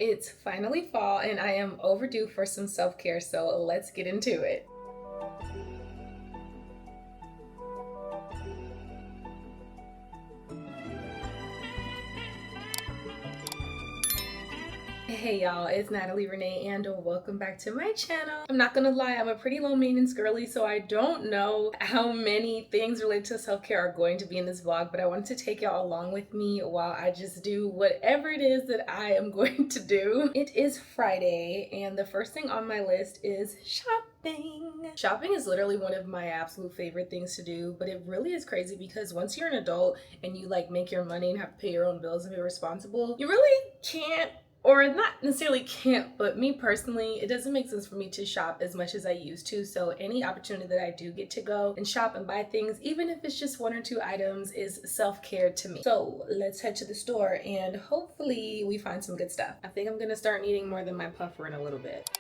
It's finally fall and I am overdue for some self-care, so let's get into it. Hey y'all, it's Natalie Renee and welcome back to my channel. I'm not gonna lie, I'm a pretty low maintenance girly, so I don't know how many things related to self-care are going to be in this vlog, but I wanted to take y'all along with me while I just do whatever it is that I am going to do. It is Friday and the first thing on my list is shopping. Shopping is literally one of my absolute favorite things to do, but it really is crazy because once you're an adult and you like make your money and have to pay your own bills and be responsible, you really can't, or not necessarily can't, but me personally, it doesn't make sense for me to shop as much as I used to. So any opportunity that I do get to go and shop and buy things, even if it's just 1 or 2 items, is self-care to me. So let's head to the store and hopefully we find some good stuff. I think I'm gonna start needing more than my puffer in a little bit.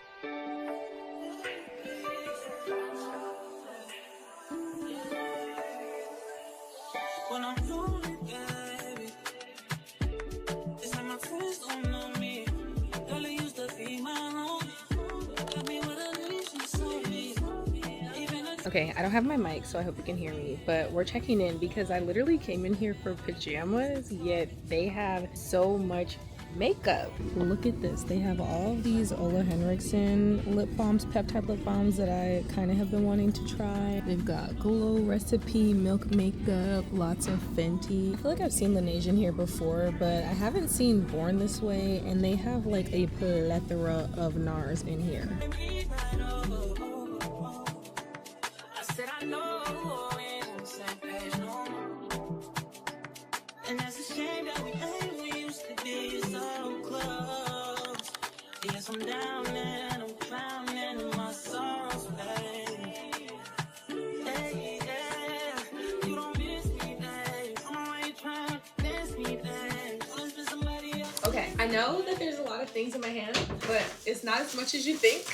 Okay, I don't have my mic, so I hope you can hear me, but we're checking in because I literally came in here for pajamas, yet they have so much makeup. Look at this. They have all of these Ole Henriksen lip balms, peptide lip balms that I kind of have been wanting to try. They've got Glow Recipe, Milk Makeup, lots of Fenty. I feel like I've seen Laneige here before, but I haven't seen Born This Way, and they have like a plethora of Nars in here. Okay, I know that there's a lot of things in my hand, but it's not as much as you think.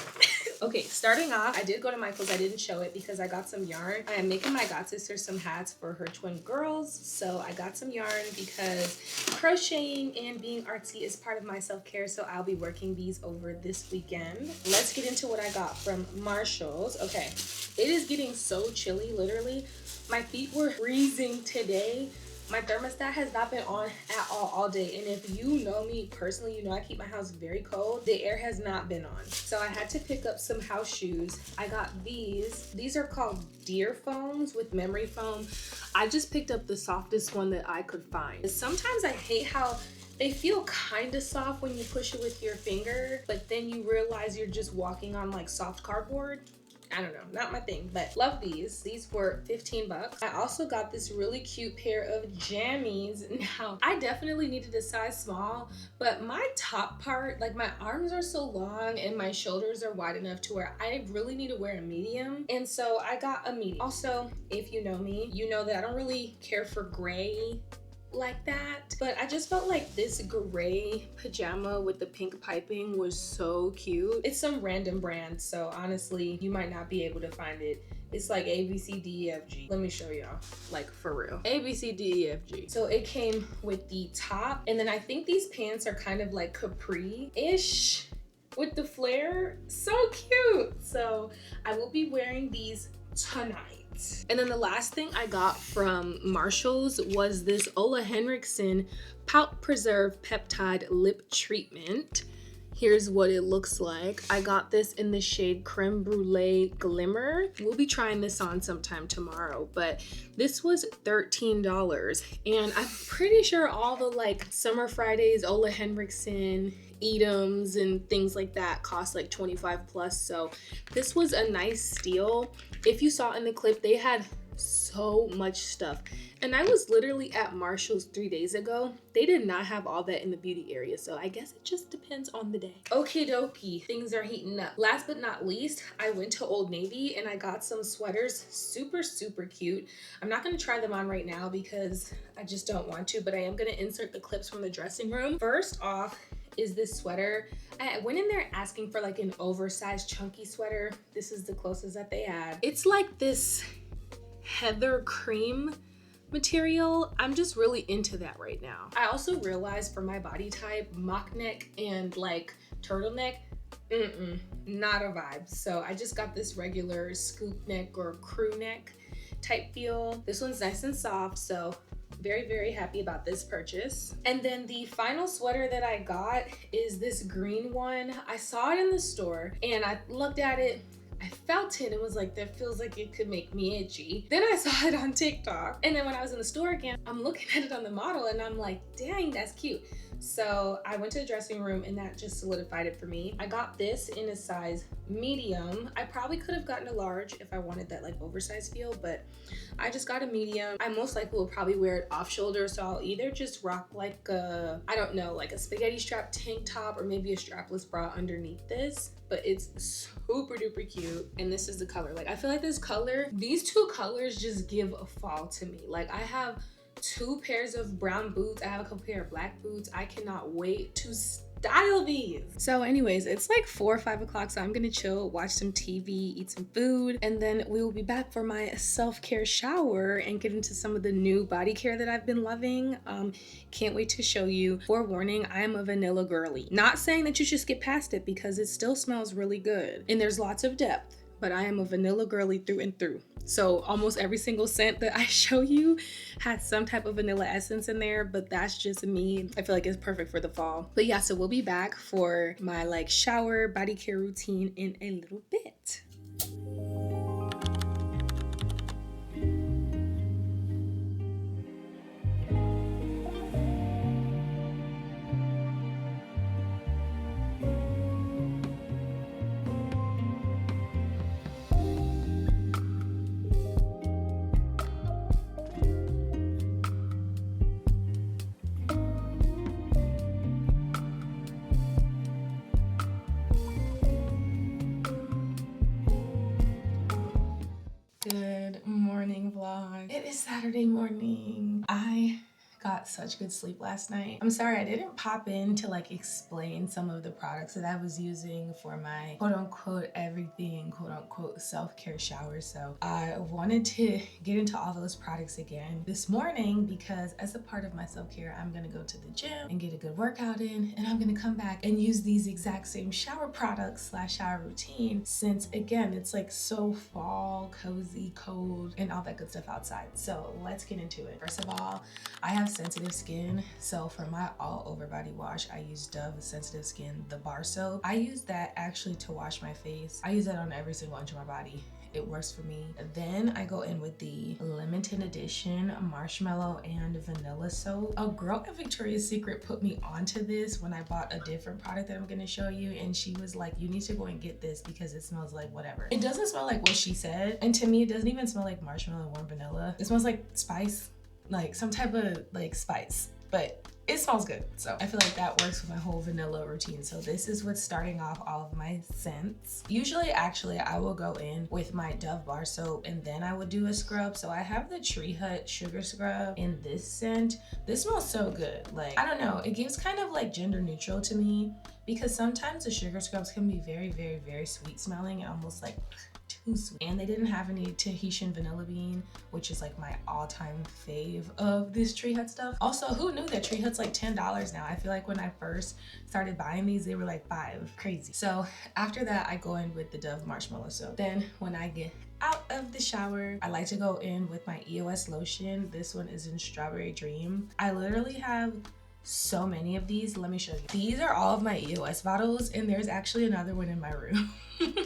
Okay, starting off, I did go to Michael's. I didn't show it because I got some yarn. I am making my godsister some hats for her twin girls. So I got some yarn because crocheting and being artsy is part of my self-care. So I'll be working these over this weekend. Let's get into what I got from Marshall's. Okay, it is getting so chilly, literally. My feet were freezing today. My thermostat has not been on at all day, and if you know me personally, you know I keep my house very cold. The air has not been on, so I had to pick up some house shoes. I got these are called deer foams with memory foam. I just picked up the softest one that I could find. Sometimes I hate how they feel kind of soft when you push it with your finger, but then you realize you're just walking on like soft cardboard. I don't know, not my thing, but love these. These were 15 bucks. I also got this really cute pair of jammies. Now, I definitely needed a size small, but my top part, like my arms are so long and my shoulders are wide enough to where I really need to wear a medium. And so I got a medium. Also, if you know me, you know that I don't really care for gray like that, but I just felt like this gray pajama with the pink piping was so cute. It's some random brand, so honestly you might not be able to find it. It's like A, B, C, D, E, F, G. Let me show y'all, like for real. A, B, C, D, E, F, G. So it came with the top, and then I think these pants are kind of like capri-ish with the flare. So cute. So I will be wearing these tonight. And then the last thing I got from Marshall's was this Ole Henriksen Pout Preserve Peptide Lip Treatment. Here's what it looks like. I got this in the shade Creme Brulee Glimmer. We'll be trying this on sometime tomorrow, but this was $13. And I'm pretty sure all the like Summer Fridays, Ole Henriksen, Edams and things like that cost like 25 plus. So this was a nice steal. If you saw in the clip, they had so much stuff, and I was literally at Marshall's 3 days ago. They did not have all that in the beauty area, so I guess it just depends on the day. Okie dokie, things are heating up. Last but not least, I went to Old Navy and I got some sweaters. Super cute. I'm not going to try them on right now because I just don't want to, but I am going to insert the clips from the dressing room. First off is this sweater. I went in there asking for like an oversized chunky sweater. This is the closest that they had. It's like this heather cream material. I'm just really into that right now. I also realized for my body type, mock neck and like turtleneck, not a vibe. So I just got this regular scoop neck or crew neck type feel. This one's nice and soft, so very, very happy about this purchase. And then the final sweater that I got is this green one. I saw it in the store and I looked at it, I felt it and was like, that feels like it could make me itchy. Then I saw it on TikTok. And then when I was in the store again, I'm looking at it on the model and I'm like, dang, that's cute. So I went to the dressing room and that just solidified it for me. I got this in a size medium. I probably could have gotten a large if I wanted that like oversized feel, but I just got a medium. I most likely will probably wear it off shoulder, so I'll either just rock like a, I don't know, like a spaghetti strap tank top or maybe a strapless bra underneath this. But it's super duper cute, and this is the color. Like I feel like this color, these two colors just give a fall to me. Like I have 2 pairs of brown boots, I have a couple pair of black boots. I cannot wait to style these. So anyways, it's like 4 or 5 o'clock, so I'm gonna chill, watch some TV, eat some food, and then we will be back for my self-care shower and get into some of the new body care that I've been loving. Can't wait to show you. Forewarning, I am a vanilla girly. Not saying that you should skip past it because it still smells really good and there's lots of depth, but I am a vanilla girly through and through. So almost every single scent that I show you has some type of vanilla essence in there, but that's just me. I feel like it's perfect for the fall. But yeah, so we'll be back for my like shower body care routine in a little bit. Good morning vlog. It is Saturday morning. I got such good sleep last night. I'm sorry I didn't pop in to like explain some of the products that I was using for my quote-unquote everything quote-unquote self-care shower. So I wanted to get into all those products again this morning because as a part of my self-care, I'm gonna go to the gym and get a good workout in, and I'm gonna come back and use these exact same shower products / shower routine, since again it's like so fall, cozy, cold, and all that good stuff outside. So let's get into it. First of all, I have sensitive skin, so for my all over body wash I use Dove Sensitive Skin, the bar soap. I use that actually to wash my face. I use that on every single inch of my body. It works for me. Then I go in with the limited edition marshmallow and vanilla soap. A girl at Victoria's Secret put me onto this when I bought a different product that I'm gonna show you, and she was like, you need to go and get this because it smells like whatever. It doesn't smell like what she said, and to me it doesn't even smell like marshmallow and warm vanilla. It smells like spice, like some type of like spice, but it smells good. So I feel like that works with my whole vanilla routine. So this is what's starting off all of my scents. Usually actually I will go in with my Dove bar soap and then I would do a scrub. So I have the TreeHut sugar scrub in this scent. This smells so good. Like, I don't know, it gives kind of like gender neutral to me because sometimes the sugar scrubs can be very, very, very sweet smelling and almost like too sweet. And they didn't have any Tahitian vanilla bean, which is like my all-time fave of this TreeHut stuff. Also, who knew that TreeHut's like $10 now? I feel like when I first started buying these, they were like $5. Crazy. So after that, I go in with the Dove Marshmallow soap. Then when I get out of the shower, I like to go in with my EOS lotion. This one is in Strawberry Dream. I literally have so many of these. Let me show you. These are all of my EOS bottles, and there's actually another one in my room.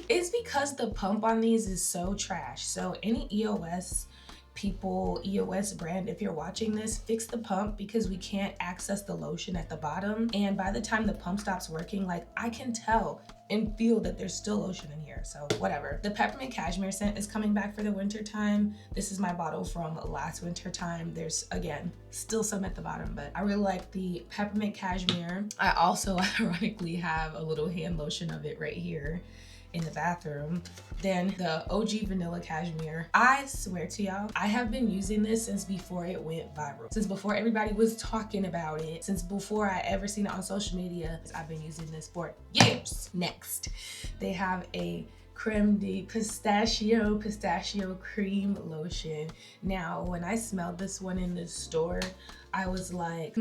It's because the pump on these is so trash. So any EOS people, EOS brand, if you're watching this, fix the pump because we can't access the lotion at the bottom. And by the time the pump stops working, like I can tell and feel that there's still lotion in here. So whatever. The peppermint cashmere scent is coming back for the winter time. This is my bottle from last winter time. There's again still some at the bottom, but I really like the peppermint cashmere. I also ironically have a little hand lotion of it right here in the bathroom. Then the OG vanilla cashmere. I swear to y'all, I have been using this since before it went viral, since before everybody was talking about it, since before I ever seen it on social media. I've been using this for years. Next, they have a Creme de Pistachio Cream Lotion. Now, when I smelled this one in the store, I was like,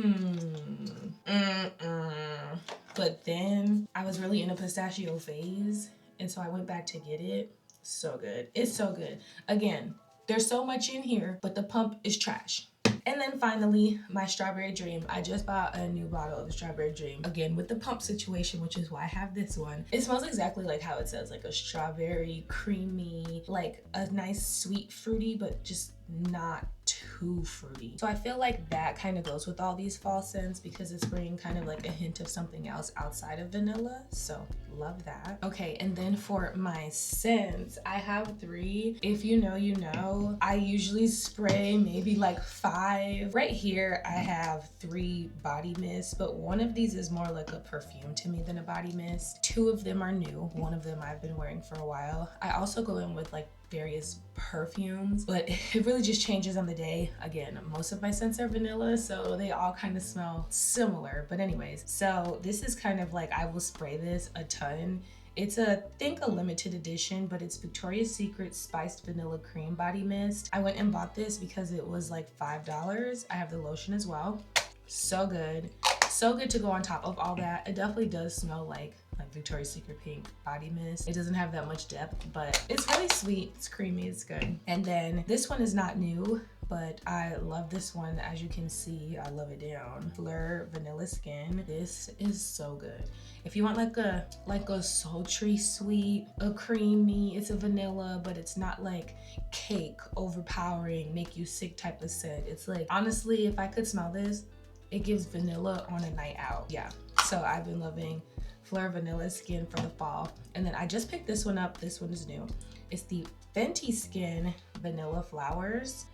But then I was really in a pistachio phase, and so I went back to get it. So good. It's so good. Again, there's so much in here, but the pump is trash. And then finally, my Strawberry Dream. I just bought a new bottle of the Strawberry Dream. Again, with the pump situation, which is why I have this one. It smells exactly like how it says, like a strawberry, creamy, like a nice sweet fruity, but just not too fruity. So I feel like that kind of goes with all these fall scents because it's bringing kind of like a hint of something else outside of vanilla. So love that. Okay, and then for my scents, I have 3. If you know, you know. I usually spray maybe like 5. Right here, I have 3 body mists, but one of these is more like a perfume to me than a body mist. 2 of them are new. One of them I've been wearing for a while. I also go in with like various perfumes, but it really just changes on the day. Again, most of my scents are vanilla, so they all kind of smell similar. But anyways, so this is kind of like, I will spray this a ton. It's I think a limited edition, but it's Victoria's Secret Spiced Vanilla Cream Body Mist. I went and bought this because it was like $5. I have the lotion as well. So good. So good to go on top of all that. It definitely does smell like Victoria's Secret Pink Body Mist. It doesn't have that much depth, but it's really sweet. It's creamy. It's good. And then this one is not new, but I love this one. As you can see, I love it down. Fleur Vanilla Skin. This is so good. If you want like a sultry sweet, a creamy, it's a vanilla, but it's not like cake, overpowering, make you sick type of scent. It's like, honestly, if I could smell this, it gives vanilla on a night out. Yeah. So I've been loving Fleur Vanilla Skin for the fall. And then I just picked this one up. This one is new. It's the Fenty Skin Vanilla Flowers.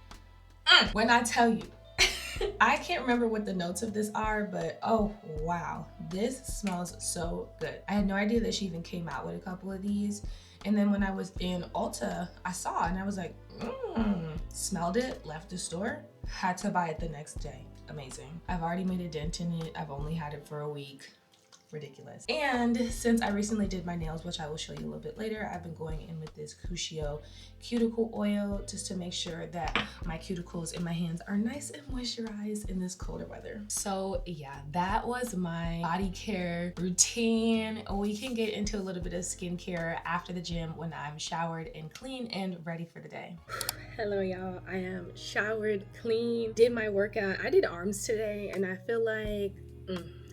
When I tell you, I can't remember what the notes of this are, but oh wow, this smells so good. I had no idea that she even came out with a couple of these. And then when I was in Ulta, I saw it and I was like, smelled it, left the store, had to buy it the next day. Amazing. I've already made a dent in it. I've only had it for a week. Ridiculous. And since I recently did my nails, which I will show you a little bit later, I've been going in with this Cuscio cuticle oil just to make sure that my cuticles in my hands are nice and moisturized in this colder weather. So yeah, that was my body care routine. We can get into a little bit of skincare after the gym when I'm showered and clean and ready for the day. Hello y'all, I am showered, clean, did my workout. I did arms today and I feel like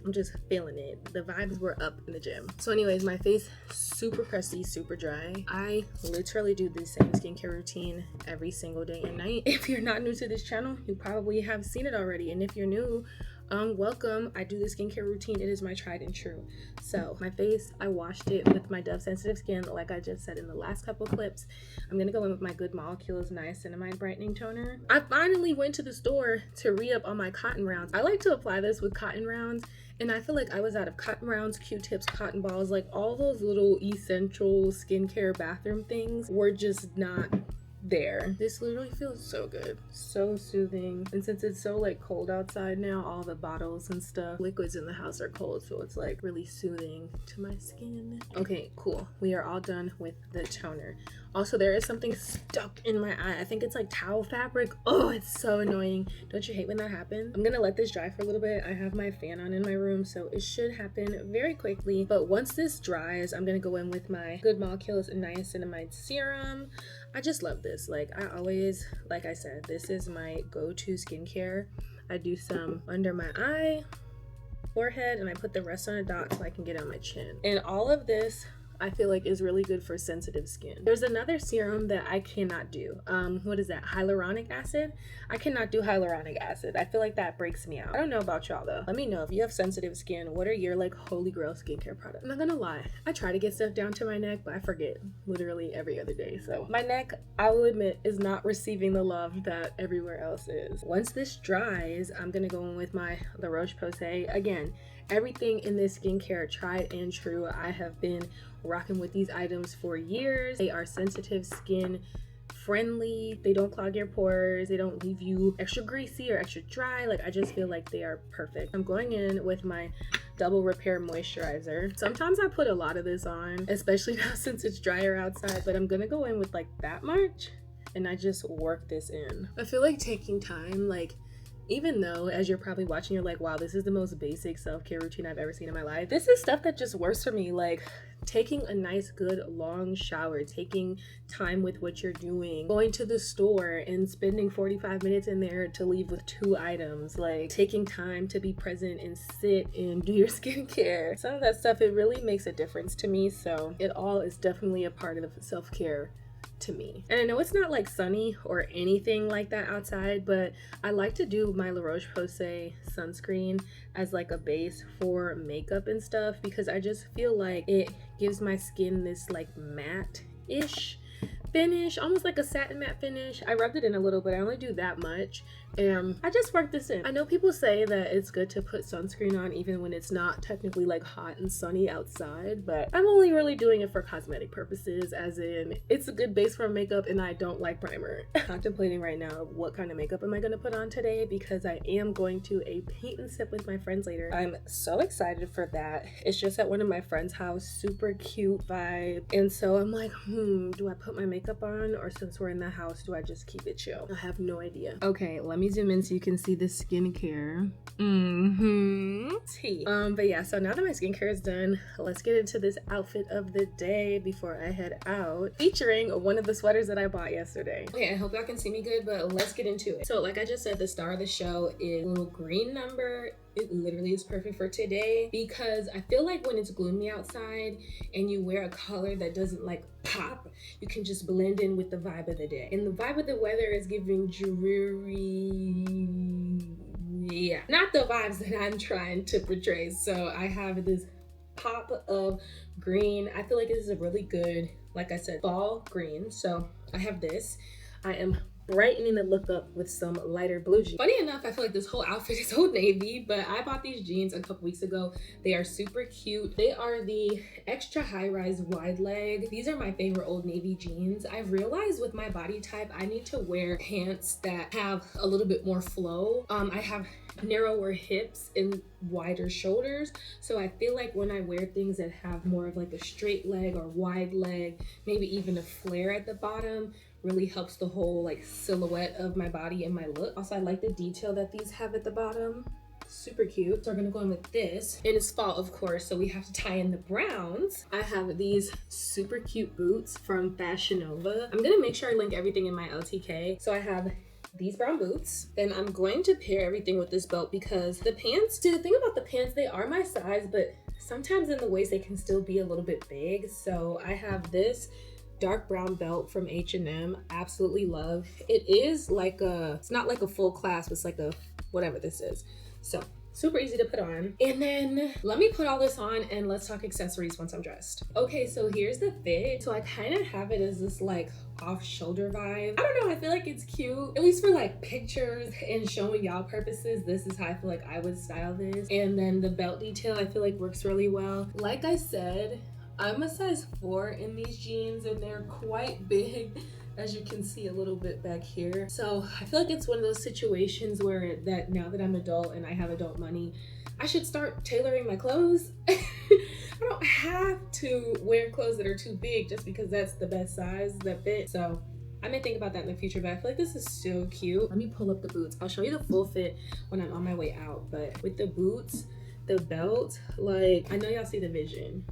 I'm just feeling it. The vibes were up in the gym. So anyways, my face super crusty, super dry. I literally do the same skincare routine every single day and night. If you're not new to this channel, you probably have seen it already. And if you're new, welcome. I do the skincare routine. It is my tried and true. So my face, I washed it with my Dove Sensitive Skin, like I just said in the last couple clips. I'm gonna go in with my Good Molecules Niacinamide Brightening Toner. I finally went to the store to re-up on my cotton rounds. I like to apply this with cotton rounds, and I feel like I was out of cotton rounds, Q-tips, cotton balls, like all those little essential skincare bathroom things were just not there. This literally feels so good, so soothing. And since it's so like cold outside now, all the bottles and stuff, liquids in the house are cold, so it's like really soothing to my skin. Okay, cool. We are all done with the toner. Also, there is something stuck in my eye. I think it's like towel fabric. Oh, it's so annoying. Don't you hate when that happens? I'm gonna let this dry for a little bit. I have my fan on in my room, so it should happen very quickly. But once this dries, I'm gonna go in with my Good Molecules and Niacinamide Serum. I just love this. Like I always, like I said, this is my go-to skincare. I do some under my eye, forehead, and I put the rest on a dot so I can get on my chin. And all of this I feel like is really good for sensitive skin. There's another serum that I cannot do. What is that? Hyaluronic acid? I cannot do hyaluronic acid. I feel like that breaks me out. I don't know about y'all though. Let me know if you have sensitive skin. What are your like holy grail skincare products? I'm not gonna lie. I try to get stuff down to my neck, but I forget literally every other day. So my neck, I will admit, is not receiving the love that everywhere else is. Once this dries, I'm gonna go in with the Roch-Posay. Again, everything in this skincare tried and true. I have been rocking with these items for years. They are sensitive skin friendly. They don't clog your pores. They don't leave you extra greasy or extra dry. Like I just feel like they are perfect. I'm going in with my Double Repair Moisturizer. Sometimes I put a lot of this on, especially now since it's drier outside, but I'm gonna go in with like that much and I just work this in. I feel like taking time, like, even though as you're probably watching, you're like, wow, this is the most basic self-care routine I've ever seen in my life. This is stuff that just works for me. Like taking a nice, good, long shower, taking time with what you're doing, going to the store and spending 45 minutes in there to leave with 2 items, like taking time to be present and sit and do your skincare. Some of that stuff, it really makes a difference to me. So it all is definitely a part of self-care to me. And I know it's not like sunny or anything like that outside, but I like to do my Roch-Posay sunscreen as like a base for makeup and stuff, because I just feel like it gives my skin this like matte-ish finish, almost like a satin matte finish. I rubbed it in a little bit. I only do that much, and I just worked this in. I know people say that it's good to put sunscreen on even when it's not technically like hot and sunny outside, but I'm only really doing it for cosmetic purposes, as in it's a good base for makeup and I don't like primer. Contemplating right now what kind of makeup am I going to put on today, because I am going to a paint and sip with my friends later. I'm so excited for that. It's just at one of my friends' house, super cute vibe, and so I'm like, do I put my makeup on, or since we're in the house, do I just keep it chill? I have no idea. Okay, let me zoom in so you can see the skincare. But yeah, so now that my skincare is done, let's get into this outfit of the day before I head out, featuring one of the sweaters that I bought yesterday. Okay, I hope y'all can see me good, but let's get into it. So like I just said, the star of the show is a little green number. It literally is perfect for today, because I feel like when it's gloomy outside and you wear a color that doesn't like pop, you can just blend in with the vibe of the day. And the vibe of the weather is giving dreary, yeah, not the vibes that I'm trying to portray. So I have this pop of green. I feel like this is a really good, like I said, fall green. So I have this. I am brightening the look up with some lighter blue jeans. Funny enough, I feel like this whole outfit is Old Navy, but I bought these jeans a couple weeks ago. They are super cute. They are the extra high-rise wide leg. These are my favorite Old Navy jeans. I've realized with my body type, I need to wear pants that have a little bit more flow. I have narrower hips and wider shoulders, so I feel like when I wear things that have more of like a straight leg or wide leg, maybe even a flare at the bottom, really helps the whole like silhouette of my body and my look. Also, I like the detail that these have at the bottom. Super cute. So we're gonna go in with this, and it's fall, of course, so we have to tie in the browns. I have these super cute boots from Fashion Nova. I'm gonna make sure I link everything in my LTK. So I have these brown boots, then I'm going to pair everything with this belt, because the pants, the thing about the pants, they are my size, but sometimes in the waist they can still be a little bit big. So I have this dark brown belt from H&M. Absolutely love. It is like a, it's not like a full clasp, it's like a whatever this is. So super easy to put on. And then let me put all this on and let's talk accessories once I'm dressed. Okay, so here's the fit. So I kind of have it as this like off shoulder vibe. I don't know, I feel like it's cute, at least for like pictures and showing y'all purposes. This is how I feel like I would style this. And then the belt detail I feel like works really well. Like I said, I'm a size 4 in these jeans, and they're quite big, as you can see a little bit back here. So I feel like it's one of those situations where that now that I'm adult and I have adult money, I should start tailoring my clothes. I don't have to wear clothes that are too big just because that's the best size that fit. So I may think about that in the future, but I feel like this is so cute. Let me pull up the boots. I'll show you the full fit when I'm on my way out, but with the boots, the belt, like, I know y'all see the vision.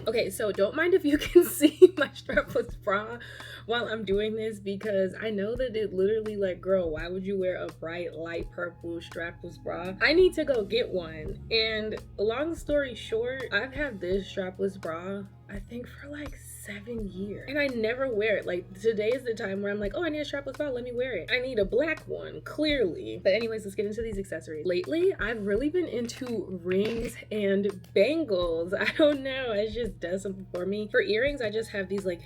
Okay, so don't mind if you can see my strapless bra while I'm doing this, because I know that it literally, like, girl, why would you wear a bright light purple strapless bra? I need to go get one. And long story short, I've had this strapless bra I think for like 7 years, and I never wear it. Like, today is the time where I'm like, oh, I need a strapless bra, let me wear it. I need a black one, clearly. But anyways, let's get into these accessories. Lately, I've really been into rings and bangles. I don't know, it just does something for me. For earrings, I just have these like,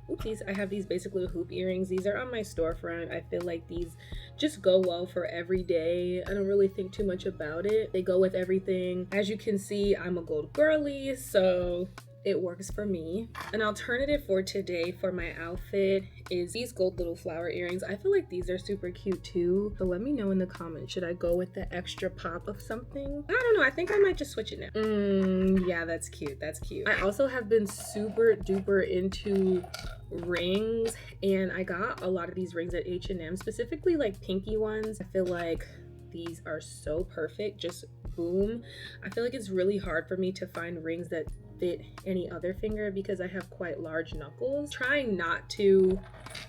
oopsies, I have these basic little hoop earrings. These are on my storefront. I feel like these just go well for every day. I don't really think too much about it. They go with everything. As you can see, I'm a gold girly, so It works for me. An alternative for today for my outfit is these gold little flower earrings. I feel like these are super cute too. So let me know in the comments, should I go with the extra pop of something? I don't know, I think I might just switch it now. Yeah, that's cute, that's cute. I also have been super duper into rings, and I got a lot of these rings at H&M, specifically like pinky ones. I feel like these are so perfect, just boom. I feel like it's really hard for me to find rings that fit any other finger because I have quite large knuckles. Trying not to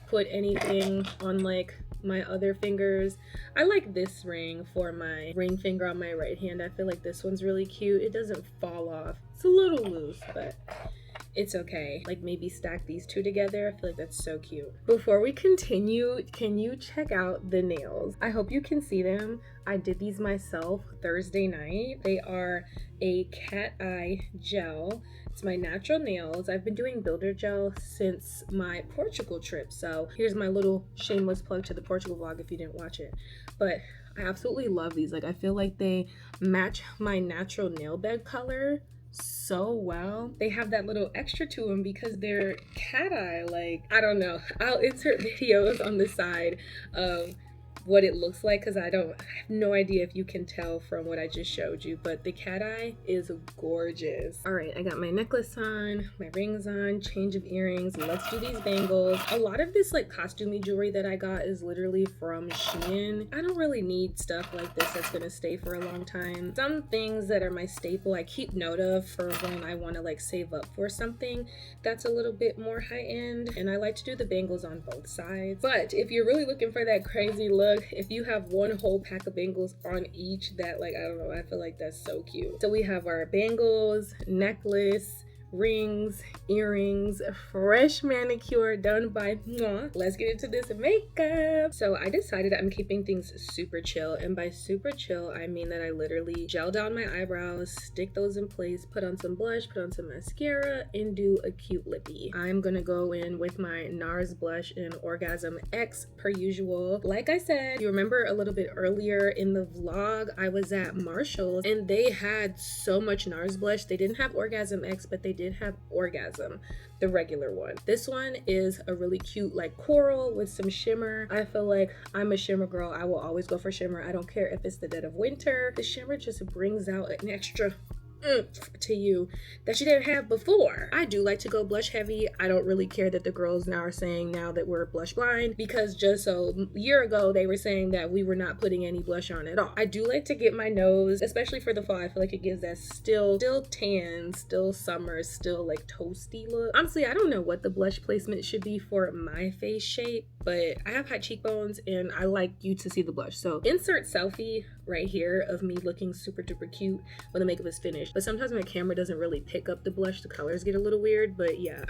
put anything on like my other fingers. I like this ring for my ring finger on my right hand. I feel like this one's really cute. It doesn't fall off. It's a little loose, but it's okay. Like maybe stack these two together. I feel like that's so cute. Before we continue, can you check out the nails? I hope you can see them. I did these myself Thursday night. They are a cat eye gel. It's my natural nails. I've been doing builder gel since my Portugal trip. So here's my little shameless plug to the Portugal vlog if you didn't watch it. But I absolutely love these. Like I feel like they match my natural nail bed color so well. They have that little extra to them because they're cat eye. Like, I don't know. I'll insert videos on the side of what it looks like because I have no idea if you can tell from what I just showed you, but the cat eye is gorgeous. All right, I got my necklace on, my rings on, change of earrings. Let's do these bangles. A lot of this like costumey jewelry that I got is literally from Shein. I don't really need stuff like this that's gonna stay for a long time. Some things that are my staple I keep note of for when I want to like save up for something that's a little bit more high end, and I like to do the bangles on both sides. But if you're really looking for that crazy look, if you have one whole pack of bangles on each, that like, I don't know, I feel like that's so cute. So we have our bangles, necklace, rings, earrings, fresh manicure done by Mwah. Let's get into this makeup. So I decided I'm keeping things super chill, and by super chill I mean that I literally gel down my eyebrows, stick those in place, put on some blush, put on some mascara, and do a cute lippy. I'm gonna go in with my Nars blush in Orgasm X per usual. Like I said, you remember a little bit earlier in the vlog, I was at Marshall's and they had so much Nars blush. They didn't have Orgasm X, but they did have Orgasm, the regular one. This one is a really cute like coral with some shimmer. I feel like I'm a shimmer girl. I will always go for shimmer. I don't care if it's the dead of winter. The shimmer just brings out an extra to you that you didn't have before. I do like to go blush heavy. I don't really care that the girls now are saying now that we're blush blind, because just a year ago they were saying that we were not putting any blush on at all. I do like to get my nose, especially for the fall. I feel like it gives that still tan, still summer, still like toasty look. Honestly, I don't know what the blush placement should be for my face shape, but I have high cheekbones and I like you to see the blush. So insert selfie right here of me looking super duper cute when the makeup is finished. But sometimes my camera doesn't really pick up the blush. The colors get a little weird, but yeah,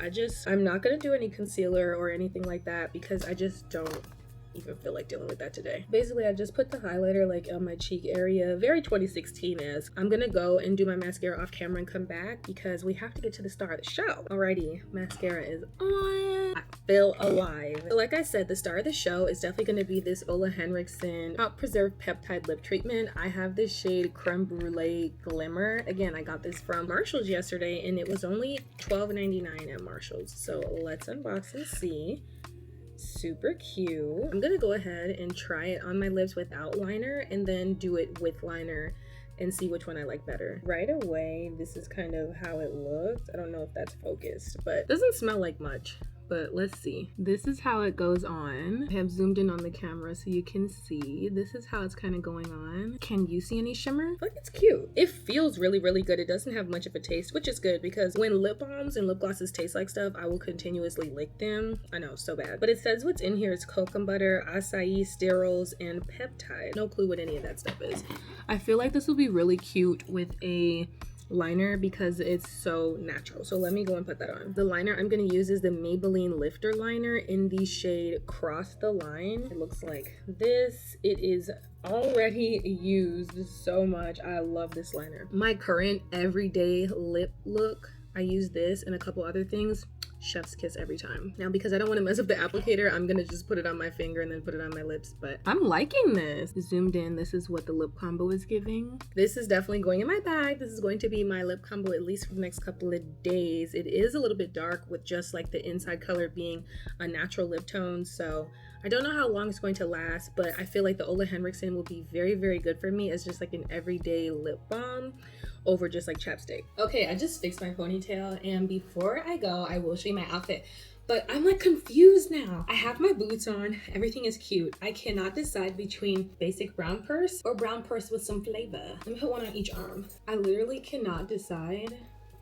I'm not gonna do any concealer or anything like that because I just don't even feel like dealing with that today. Basically, I just put the highlighter like on my cheek area, very 2016-esque. I'm gonna go and do my mascara off camera and come back because we have to get to the star of the show. Alrighty, mascara is on. I feel alive. So like I said, the star of the show is definitely gonna be this Ole Henriksen Hot Preserved Peptide Lip Treatment. I have this shade Creme Brulee Glimmer. Again, I got this from Marshall's yesterday and it was only $12.99 at Marshall's. So let's unbox and see. Super cute. I'm gonna go ahead and try it on my lips without liner and then do it with liner and see which one I like better. Right away, this is kind of how it looks. I don't know if that's focused, but it doesn't smell like much. But let's see. This is how it goes on. I have zoomed in on the camera so you can see. This is how it's kind of going on. Can you see any shimmer? I feel like it's cute. It feels really, really good. It doesn't have much of a taste, which is good because when lip balms and lip glosses taste like stuff, I will continuously lick them. I know, so bad. But it says what's in here is cocoa butter, acai, sterols, and peptide. No clue what any of that stuff is. I feel like this will be really cute with a liner because it's so natural. So let me go and put that on. The liner I'm going to use is the Maybelline Lifter liner in the shade Cross the Line. It looks like this. It is already used so much. I love this liner. My current everyday lip look I use this and a couple other things. Chef's kiss every time. Now, because I don't want to mess up the applicator, I'm gonna just put it on my finger and then put it on my lips, but I'm liking this. Zoomed in, this is what the lip combo is giving. This is definitely going in my bag. This is going to be my lip combo at least for the next couple of days. It is a little bit dark with just like the inside color being a natural lip tone, so I don't know how long it's going to last, but I feel like the Ole Henriksen will be very, very good for me as just like an everyday lip balm over just like chapstick. Okay, I just fixed my ponytail, and before I go, I will show you my outfit. But I'm like confused now. I have my boots on, everything is cute. I cannot decide between basic brown purse or brown purse with some flavor. Let me put one on each arm. I literally cannot decide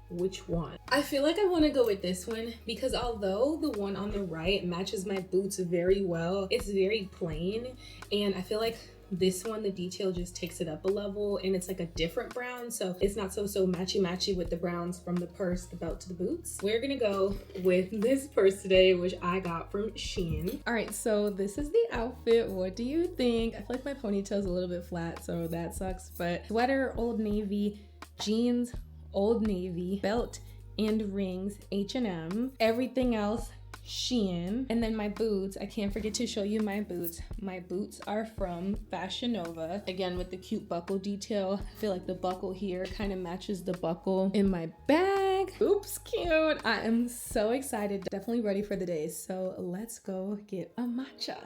which one. I feel like I want to go with this one because although the one on the right matches my boots very well, it's very plain, and I feel like this one, the detail just takes it up a level, and it's like a different brown, so it's not so matchy with the browns from the purse, the belt to the boots. We're gonna go with this purse today, which I got from Shein. All right, so this is the outfit. What do you think? I feel like my ponytail's a little bit flat, so that sucks, but sweater, Old Navy, jeans, Old Navy, belt and rings, H&M, everything else Shein, and then my boots. I can't forget to show you my boots. My boots are from Fashion Nova, again with the cute buckle detail. I feel like the buckle here kind of matches the buckle in my bag. Oops, cute. I am so excited, definitely ready for the day, so let's go get a matcha.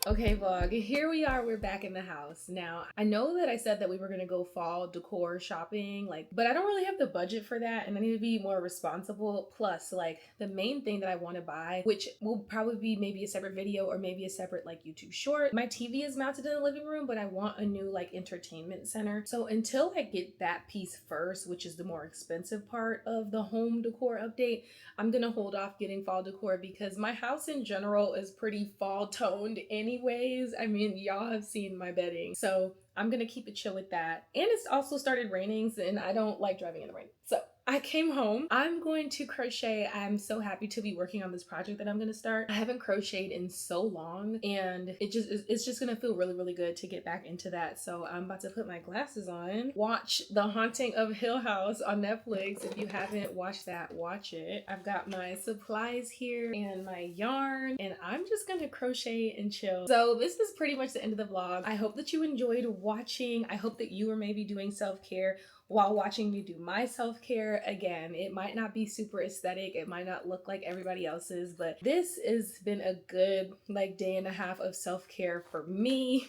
Okay, vlog, here we are, we're back in the house. Now, I know that I said that we were gonna go fall decor shopping, but I don't really have the budget for that, and I need to be more responsible. Plus, the main thing that I want to buy, which will probably be maybe a separate video or maybe a separate YouTube short. My TV is mounted in the living room, but I want a new entertainment center. So until I get that piece first, which is the more expensive part of the home decor update, I'm gonna hold off getting fall decor because my house in general is pretty fall toned anyways. I mean, y'all have seen my bedding, so I'm gonna keep it chill with that. And it's also started raining, and I don't like driving in the rain. So I came home. I'm going to crochet. I'm so happy to be working on this project that I'm gonna start. I haven't crocheted in so long, and it's just gonna feel really, really good to get back into that. So I'm about to put my glasses on, watch The Haunting of Hill House on Netflix. If you haven't watched that, watch it. I've got my supplies here and my yarn, and I'm just gonna crochet and chill. So this is pretty much the end of the vlog. I hope that you enjoyed watching. I hope that you are maybe doing self-care while watching me do my self-care. Again, it might not be super aesthetic, it might not look like everybody else's, but this has been a good day and a half of self-care for me.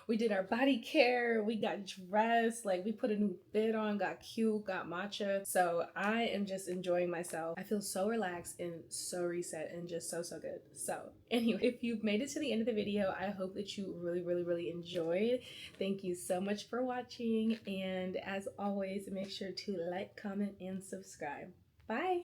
We did our body care, we got dressed, we put a new fit on, got cute, got matcha. So I am just enjoying myself. I feel so relaxed and so reset and just so good. So anyway, if you've made it to the end of the video, I hope that you really enjoyed. Thank you so much for watching, and as always, make sure to like, comment, and subscribe. Bye!